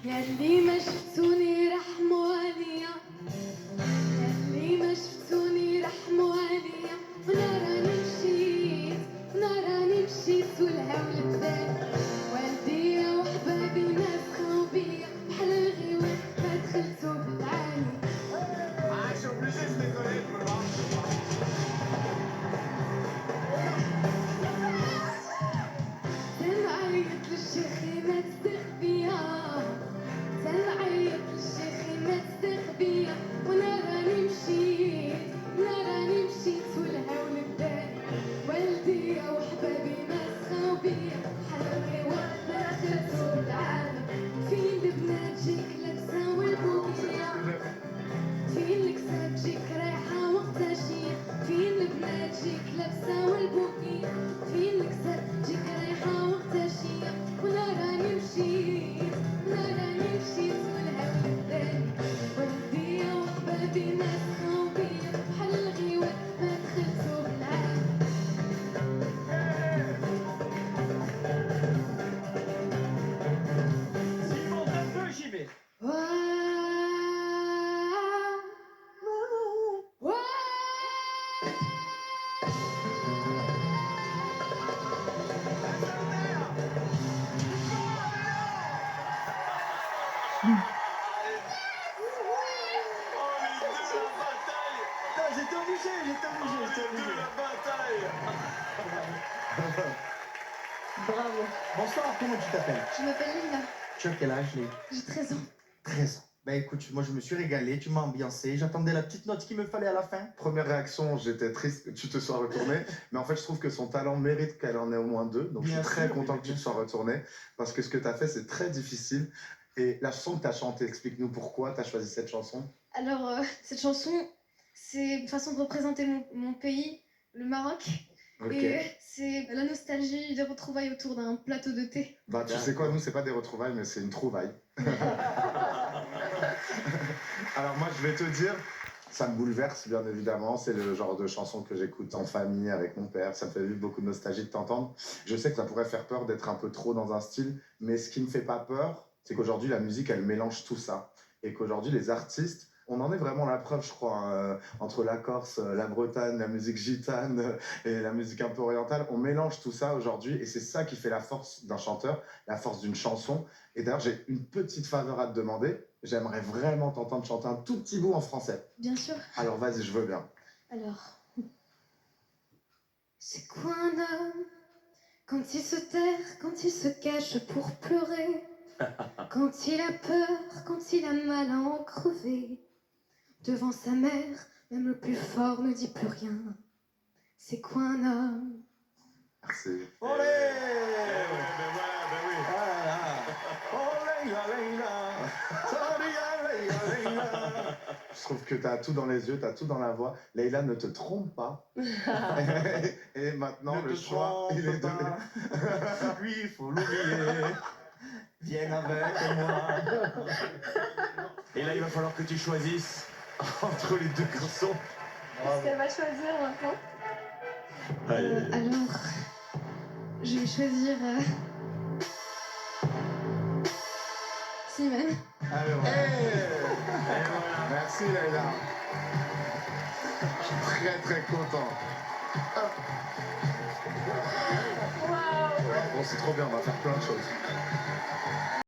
ياللي ما شفتوني رحموا عليا، ياللي ما شفتوني رحموا عليا، وانا راني مشيت، وانا راني مشيت والهول بداني، والديا وحبابي نفخوا بيا بحال الغيوان ما دخلتو بالعاني. Ah, je suis obligé de décoller pour le voir. تنعيط للشيخ ما تصدق بيا، تنعيط للشيخ ما تصدق بيا، وانا راني مشيت، وانا راني مشيت والهول بداني، والديا وحبابي مسخوا بيا بحال الغيوان ما دخلتو بالعالم. فين البنات جيك لابسه والبوكيه، فين الكساد جيك رايحه وقتها شيا، فين البنات جيك لابسه والبوكيه، فين الكساد جيك رايحه وقتها شيا، وانا راني مشيت، وانا راني مشيت والهول بداني، والديا وحبابي مسخوا بيا بحال الغيوان ما دخلتو بالعالم. S'il monte un peu, j'y vais. J'étais obligé. La bataille. Bravo. Bonsoir, comment tu t'appelles? Je m'appelle Lina, Tu as quel âge, Léa? j'ai 13 ans. 13 ans. Bah écoute, moi je me suis régalé, tu m'as ambiancé, j'attendais la petite note qu'il me fallait à la fin. Première réaction, j'étais triste que tu te sois retourné, mais en fait, je trouve que son talent mérite qu'elle en ait au moins deux. Donc, Bien je suis très sûr, content mais que tu bien te sois retourné, parce que ce que tu as fait, c'est très difficile. Et la chanson que tu as chantée, explique-nous pourquoi tu as choisi cette chanson. Alors, cette chanson, c'est une façon de représenter mon pays, le Maroc. Ok. Et c'est la nostalgie des retrouvailles autour d'un plateau de thé. Bah, tu sais quoi, nous, c'est pas des retrouvailles, mais c'est une trouvaille. Alors, moi, je vais te dire, ça me bouleverse, bien évidemment. C'est le genre de chanson que j'écoute en famille, avec mon père. Ça me fait vivre beaucoup de nostalgie de t'entendre. Je sais que ça pourrait faire peur d'être un peu trop dans un style, mais ce qui me fait pas peur, c'est qu'aujourd'hui, la musique, elle mélange tout ça. Et qu'aujourd'hui, les artistes, on en est vraiment la preuve, je crois, entre la Corse, la Bretagne, la musique gitane et la musique un peu orientale. On mélange tout ça aujourd'hui et c'est ça qui fait la force d'un chanteur, la force d'une chanson. Et d'ailleurs, j'ai une petite faveur à te demander. J'aimerais vraiment t'entendre chanter un tout petit bout en français. Bien sûr. Alors vas-y, je veux bien. Alors. C'est quoi un homme quand il se terre, quand il se cache pour pleurer, quand il a peur, quand il a mal à en crever. Devant sa mère, même le plus fort ne dit plus rien. C'est quoi un homme? Merci. Olé! Ben oui. Ah là là. Oh Leïla, Leïla. Sorry, Leïla. Je trouve que tu as tout dans les yeux, tu as tout dans la voix. Leïla, ne te trompe pas. Et maintenant, Ne le te choix, il est trompe donné. pas. Lui, il faut l'oublier. Viens avec moi. Et là, il va falloir que tu choisisses entre les deux garçons. Qu'est-ce qu'elle va choisir maintenant? Alors, je vais choisir Simon. Allez, voilà. Merci, Leïla. Je suis très, très content. Waouh! Bon, c'est trop bien, on va faire plein de choses.